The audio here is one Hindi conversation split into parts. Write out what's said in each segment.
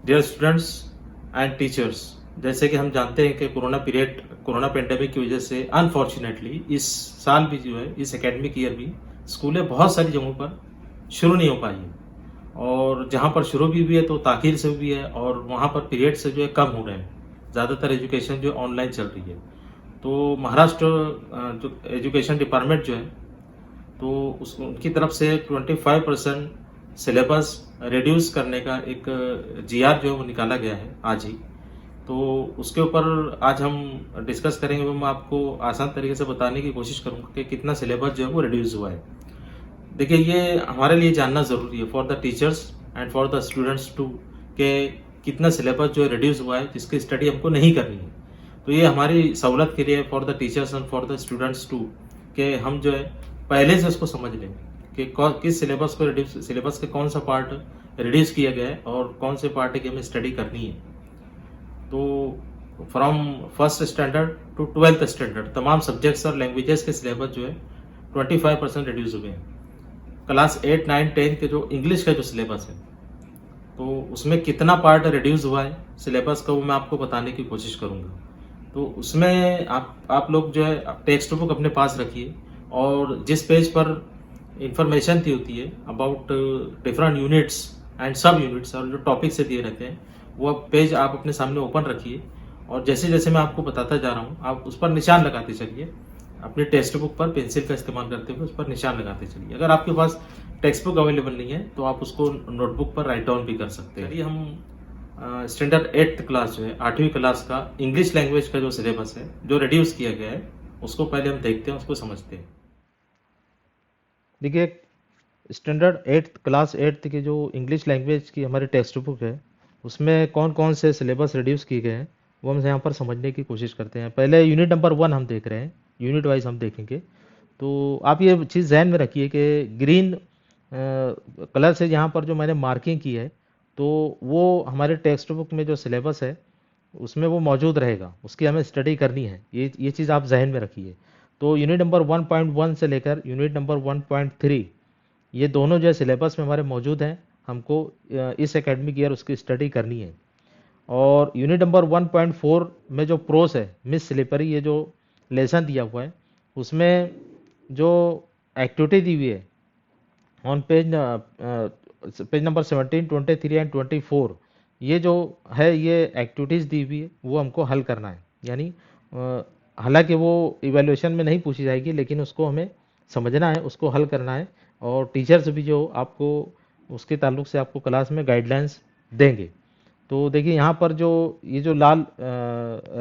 डियर स्टूडेंट्स एंड टीचर्स, जैसे कि हम जानते हैं कि कोरोना पेंडेमिक की वजह से अनफॉर्चुनेटली इस साल भी जो है, इस एकेडमिक ईयर भी स्कूलें बहुत सारी जगहों पर शुरू नहीं हो पाई है। और जहाँ पर शुरू भी हुई है तो ताखिर से भी है, और वहाँ पर पीरियड से जो है कम हो रहे हैं। ज़्यादातर एजुकेशन जो ऑनलाइन चल रही है। तो महाराष्ट्र जो एजुकेशन डिपार्टमेंट जो है, तो उस उनकी तरफ से 25% सिलेबस रिड्यूस करने का एक जीआर जो है वो निकाला गया है आज ही। तो उसके ऊपर आज हम डिस्कस करेंगे। वो मैं आपको आसान तरीके से बताने की कोशिश करूंगा कि कितना सिलेबस जो है वो रिड्यूस हुआ है। देखिए, ये हमारे लिए जानना ज़रूरी है for the teachers and for the students too, कि कितना सिलेबस जो है रिड्यूस हुआ है जिसकी स्टडी हमको नहीं करनी है। तो ये हमारी सहूलत के लिए for the teachers and for the students too, कि हम जो है पहले से उसको समझ लें कि किस सिलेबस को रिड्यूस, सिलेबस के कौन सा पार्ट रिड्यूस किया गया है और कौन से पार्ट की हमें स्टडी करनी है। तो from first standard to 12th standard तमाम सब्जेक्ट्स और लैंग्वेजेस के सिलेबस जो है 25% रिड्यूस हुए हैं। क्लास 8, 9, 10 के जो इंग्लिश का जो सिलेबस है, तो उसमें कितना पार्ट रिड्यूस हुआ है सिलेबस का, वो मैं आपको बताने की कोशिश करूंगा। तो उसमें आप लोग जो है टेक्स्ट बुक अपने पास रखिए, और जिस पेज पर इंफॉर्मेशन दी होती है अबाउट डिफरेंट यूनिट्स एंड सब यूनिट्स और जो टॉपिक से दिए रहते हैं, वो पेज आप अपने सामने ओपन रखिए। और जैसे जैसे मैं आपको बताता जा रहा हूँ, आप उस पर निशान लगाते चलिए। अपने टेक्स्ट बुक पर पेंसिल का इस्तेमाल करते हुए उस पर निशान लगाते चलिए। अगर आपके पास टेक्स्ट बुक अवेलेबल नहीं है तो आप उसको नोटबुक पर राइट डाउन भी कर सकते हैं। हम स्टैंडर्ड 8th क्लास जो है, 8वीं क्लास का इंग्लिश लैंग्वेज का जो सिलेबस है जो रिड्यूस किया गया है, उसको पहले हम देखते हैं, उसको समझते हैं। देखिए, स्टैंडर्ड 8th क्लास 8th की जो इंग्लिश लैंग्वेज की हमारी टेक्स्ट बुक है, उसमें कौन कौन से सिलेबस रिड्यूस किए गए हैं वो हम यहाँ पर समझने की कोशिश करते हैं। पहले यूनिट नंबर 1 हम देख रहे हैं, यूनिट वाइज हम देखेंगे। तो आप ये चीज़ जहन में रखिए कि ग्रीन कलर से यहाँ पर जो मैंने मार्किंग की है, तो वो हमारे टेक्स्ट बुक में जो सिलेबस है उसमें वो मौजूद रहेगा, उसकी हमें स्टडी करनी है। ये चीज़ आप जहन में रखिए। तो यूनिट नंबर 1.1 से लेकर यूनिट नंबर 1.3, ये दोनों जो है सिलेबस में हमारे मौजूद हैं। हमको इस एकेडमिक ईयर उसकी स्टडी करनी है। और यूनिट नंबर 1.4 में जो प्रोस है, मिस स्लिपरी, ये जो लेसन दिया हुआ है, उसमें जो एक्टिविटी दी हुई है ऑन पेज नंबर 17, 23 एंड 24, ये जो है, ये एक्टिविटीज़ दी हुई है, वो हमको हल करना है। यानी हालांकि वो इवेल्युएशन में नहीं पूछी जाएगी, लेकिन उसको हमें समझना है, उसको हल करना है। और टीचर्स भी जो आपको उसके ताल्लुक से आपको क्लास में गाइडलाइंस देंगे। तो देखिए, यहाँ पर जो ये जो लाल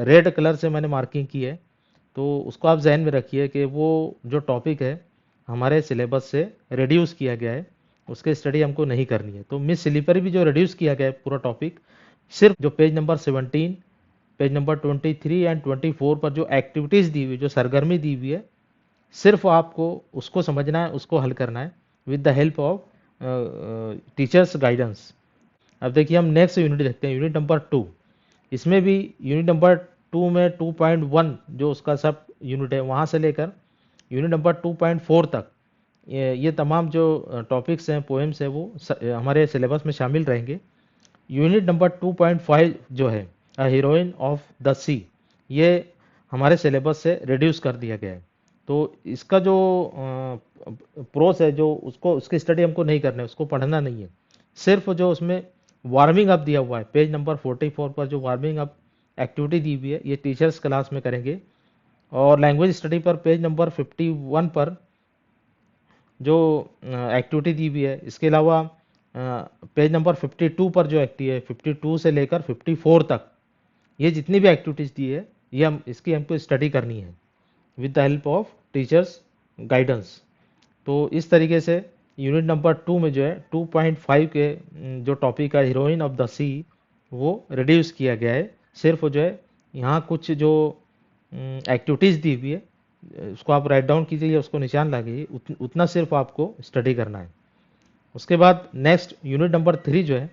रेड कलर से मैंने मार्किंग की है, तो उसको आप जहन में रखिए कि वो जो टॉपिक है हमारे सिलेबस से रिड्यूस किया गया है, उसकी स्टडी हमको नहीं करनी है। तो मिस स्लीपर भी जो रिड्यूस किया गया है पूरा टॉपिक, सिर्फ जो page number 17, page number 23 and 24 पर जो एक्टिविटीज़ दी हुई, जो सरगर्मी दी हुई है, सिर्फ आपको उसको समझना है, उसको हल करना है with the help of teachers guidance. अब देखिए, हम नेक्स्ट यूनिट देखते हैं, यूनिट नंबर 2। इसमें भी यूनिट नंबर 2 में 2.1 जो उसका सब यूनिट है, वहाँ से लेकर यूनिट नंबर 2.4 तक ये तमाम जो टॉपिक्स हैं, पोएम्स हैं, वो हमारे सिलेबस में शामिल रहेंगे। यूनिट नंबर 2.5 जो है, अ हीरोइन ऑफ द सी, ये हमारे सिलेबस से रिड्यूस कर दिया गया है। तो इसका जो प्रोस है, जो उसको उसकी स्टडी हमको नहीं करना है, उसको पढ़ना नहीं है। सिर्फ जो उसमें वार्मिंग अप दिया हुआ है, पेज नंबर 44 पर जो वार्मिंग अप एक्टिविटी दी हुई है, ये टीचर्स क्लास में करेंगे। और लैंग्वेज स्टडी पर पेज नंबर 51 पर जो एक्टिविटी दी हुई है, इसके अलावा पेज नंबर 52 पर जो एक्टिव है, 52 से लेकर 54 तक, ये जितनी भी एक्टिविटीज़ दी है, ये हम इसकी हमको स्टडी करनी है with the help of teachers guidance. तो इस तरीके से यूनिट नंबर 2 में जो है 2.5 के जो टॉपिक है, हीरोइन ऑफ द सी, वो रिड्यूस किया गया है। सिर्फ जो है यहाँ कुछ जो एक्टिविटीज़ दी हुई है, उसको आप राइट डाउन कीजिए या उसको निशान लगाइए, उतना सिर्फ आपको स्टडी करना है। उसके बाद नेक्स्ट यूनिट नंबर 3 जो है,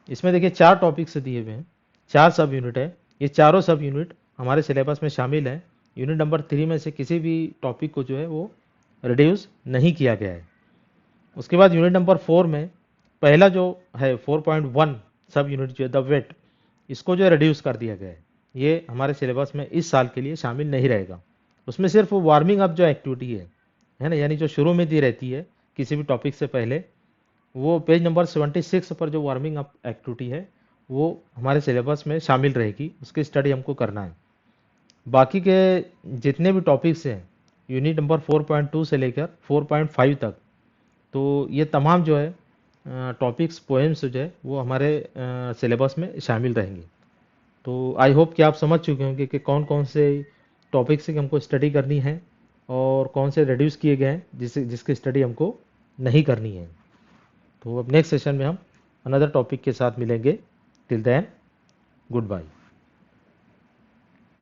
इसमें देखिए 4 टॉपिक्स दिए हुए हैं, 4 सब यूनिट है। ये चारों सब यूनिट हमारे सिलेबस में शामिल है। यूनिट नंबर 3 में से किसी भी टॉपिक को जो है वो रिड्यूस नहीं किया गया है। उसके बाद यूनिट नंबर 4 में पहला जो है 4.1 सब यूनिट जो है द वेट, इसको जो है रिड्यूस कर दिया गया है। ये हमारे सिलेबस में इस साल के लिए शामिल नहीं रहेगा। उसमें सिर्फ वार्मिंग अप जो एक्टिविटी है ना, यानी जो शुरू में दी रहती है किसी भी टॉपिक से पहले, वो पेज नंबर 76 पर जो वार्मिंग अप एक्टिविटी है वो हमारे सिलेबस में शामिल रहेगी, उसकी स्टडी हमको करना है। बाकी के जितने भी टॉपिक्स हैं यूनिट नंबर 4.2 से लेकर 4.5 तक, तो ये तमाम जो है टॉपिक्स पोएम्स जो है वो हमारे सिलेबस में शामिल रहेंगे। तो आई होप कि आप समझ चुके होंगे कि कौन कौन से टॉपिक्स की हमको स्टडी करनी है और कौन से रिड्यूस किए गए हैं जिसकी स्टडी हमको नहीं करनी है। तो अब नेक्स्ट सेशन में हम अनदर टॉपिक के साथ मिलेंगे। Till then, good bye.